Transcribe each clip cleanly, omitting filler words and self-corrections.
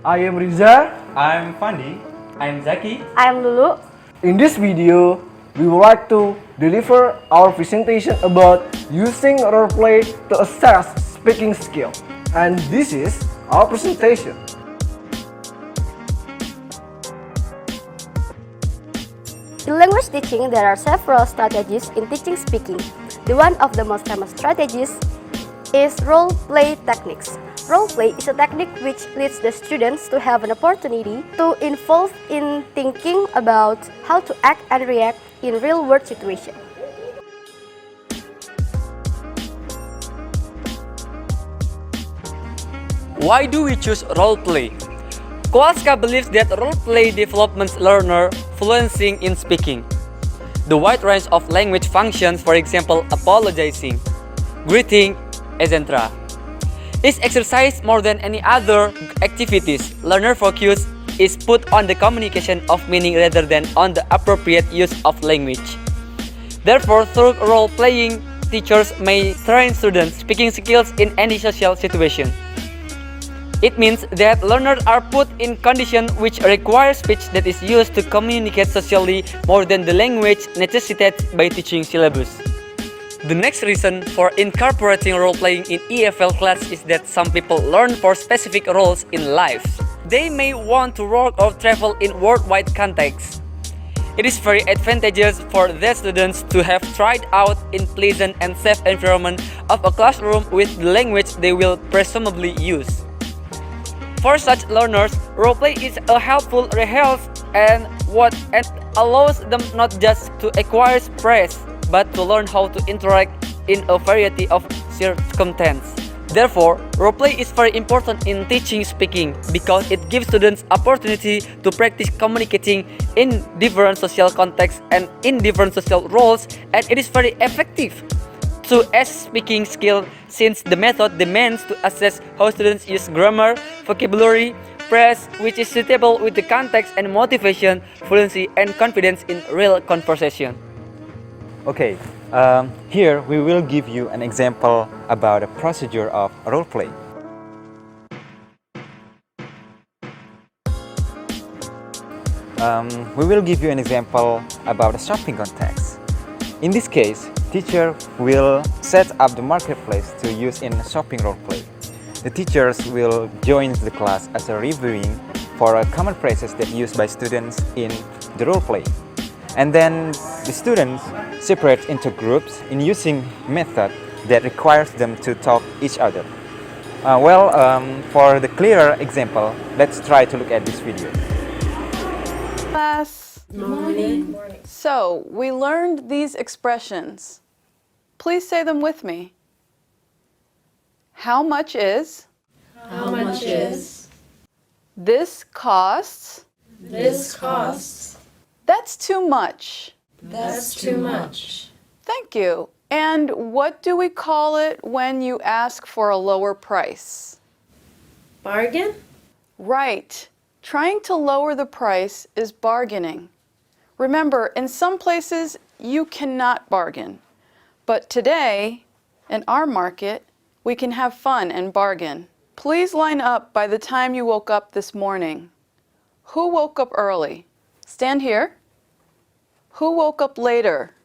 I am Riza. I'm Fandi. I'm Zaki. I'm Lulu. In this video, we would like to deliver our presentation about using role-play to assess speaking skill. And this is our presentation. In language teaching, there are several strategies in teaching speaking. One of the most famous strategies is role-play techniques. Role-play is a technique which leads the students to have an opportunity to involve in thinking about how to act and react in real-world situations. Why do we choose role-play? Kowalska believes that role-play develops learner fluency in speaking. The wide range of language functions, for example, apologizing, greeting, etc. is exercised more than any other activities. Learner focus is put on the communication of meaning rather than on the appropriate use of language. Therefore, through role-playing, teachers may train students' speaking skills in any social situation. It means that learners are put in conditions which require speech that is used to communicate socially more than the language necessitated by teaching syllabus. The next reason for incorporating role-playing in EFL class is that some people learn for specific roles in life. They may want to work or travel in worldwide context. It is very advantageous for their students to have tried out in pleasant and safe environment of a classroom with the language they will presumably use. For such learners, role-play is a helpful rehearsal and allows them not just to acquire praise, but to learn how to interact in a variety of circumstances. Therefore, role-play is very important in teaching speaking because it gives students opportunity to practice communicating in different social contexts and in different social roles, and it is very effective to assess speaking skill since the method demands to assess how students use grammar, vocabulary, phrase which is suitable with the context and motivation, fluency, and confidence in real conversation. Okay, here we will give you an example about the procedure of role-play. We will give you an example about a shopping context. In this case, teacher will set up the marketplace to use in shopping role-play. The teachers will join the class as a reviewing for common phrases that used by students in the role-play. And then the students separate into groups in using method that requires them to talk each other. For the clearer example, let's try to look at this video. Class. Morning. So, we learned these expressions. Please say them with me. How much is? How much is? This costs. This costs. That's too much. That's too much. Thank you. And what do we call it when you ask for a lower price? Bargain? Right. Trying to lower the price is bargaining. Remember, in some places you cannot bargain. But today, in our market, we can have fun and bargain. Please line up by the time you woke up this morning. Who woke up early? Stand here. Who woke up later?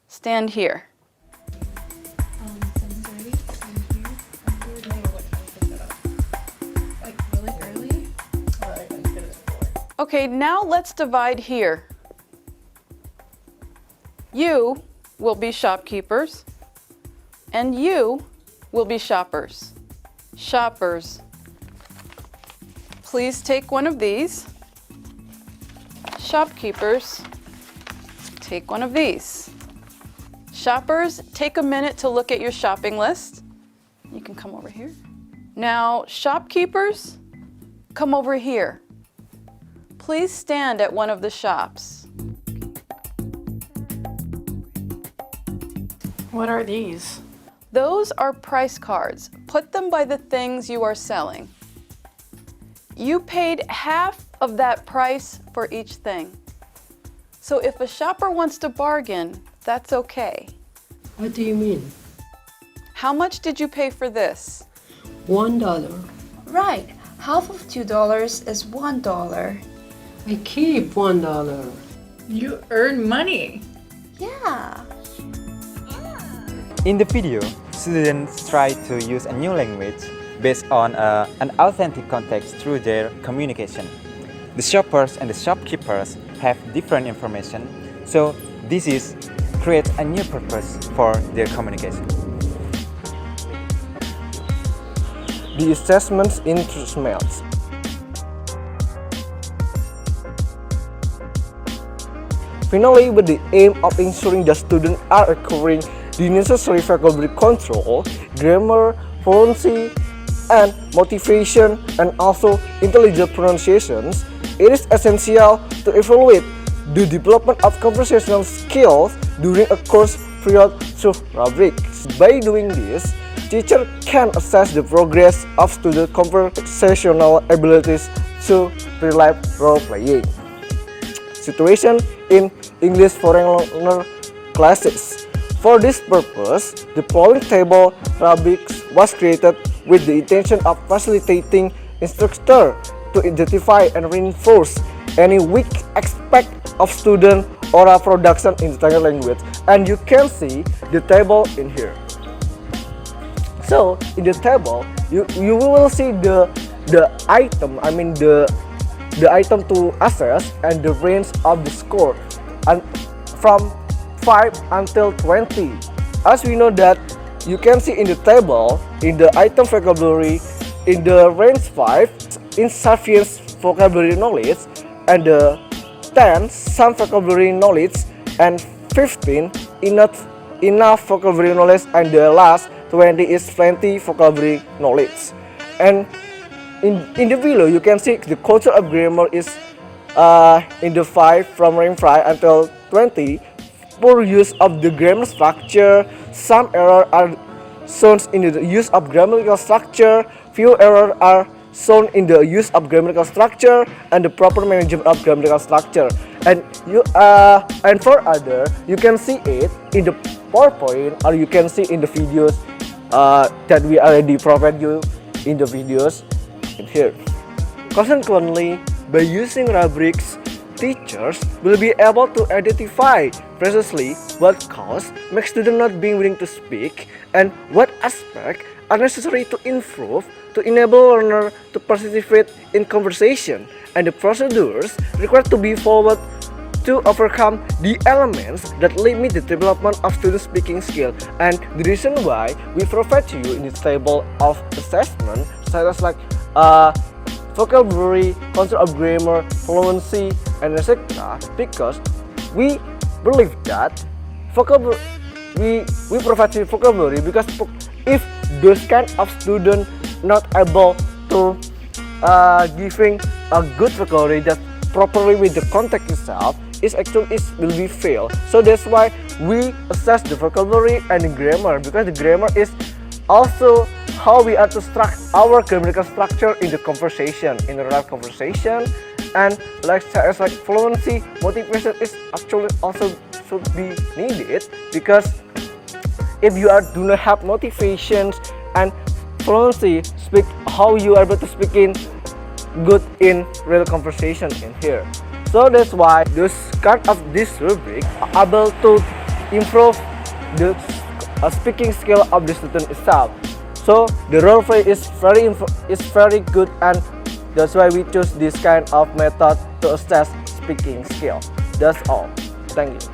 Stand here. Okay, now let's divide here. You will be shopkeepers, and you will be shoppers. Shoppers. Please take one of these. Shopkeepers, take one of these. Shoppers, take a minute to look at your shopping list. You can come over here. Now, shopkeepers, come over here. Please stand at one of the shops. What are these? Those are price cards. Put them by the things you are selling. You paid half of that price for each thing. So if a shopper wants to bargain, that's okay. What do you mean? How much did you pay for this? $1. Right. Half of $2 is $1. I keep $1. You earn money. Yeah. In the video, students try to use a new language based on an authentic context through their communication. The shoppers and the shopkeepers have different information, so this creates a new purpose for their communication. The assessments in smells. Finally, with the aim of ensuring that students are acquiring the necessary vocabulary control, grammar, fluency, and motivation, and also intelligent pronunciations, it is essential to evaluate the development of conversational skills during a course period through rubrics. By doing this, teacher can assess the progress of student conversational abilities through real-life role-playing situation in English foreign learner classes. For this purpose, the following table rubrics was created with the intention of facilitating instructor to identify and reinforce any weak aspect of student oral production in the target language. And you can see the table in here. So in the table, you will see the item. I mean the item to assess and the range of the score, and from 5 until 20. As we know that you can see in the table, in the item vocabulary, in the range 5, insufficient vocabulary knowledge, and the 10, some vocabulary knowledge, and 15, enough vocabulary knowledge, and the last 20 is plenty vocabulary knowledge. And in the below, you can see the culture of grammar is in the 5, from rank 5 until 20. Poor use of the grammar structure. Some errors are shown in the use of grammatical structure. Few errors are shown in the use of grammatical structure and the proper management of grammatical structure. And for other, you can see it in the PowerPoint, or you can see in the videos that we already provide you in the videos in here. Consequently, by using rubrics, teachers will be able to identify precisely what cause makes students not being willing to speak and what aspects are necessary to improve to enable learner to participate in conversation, and the procedures required to be followed to overcome the elements that limit the development of student speaking skill. And the reason why we provide to you in this table of assessment, such as like vocabulary, concept of grammar, fluency, and etc. Because we believe that vocabulary, we provide you vocabulary because if those kind of student not able to giving a good vocabulary that properly with the context itself, will be fail. So that's why we assess the vocabulary and the grammar, because the grammar is also how we are to structure our grammatical structure in the conversation, in the real conversation. And like fluency, motivation is actually also should be needed, because if you do not have motivations and fluency, speak how you are able to speak in good in real conversation in here. So that's why those kind of this rubric are able to improve the speaking skill of the student itself. So the role play is very good, and that's why we choose this kind of method to assess speaking skill. That's all. Thank you.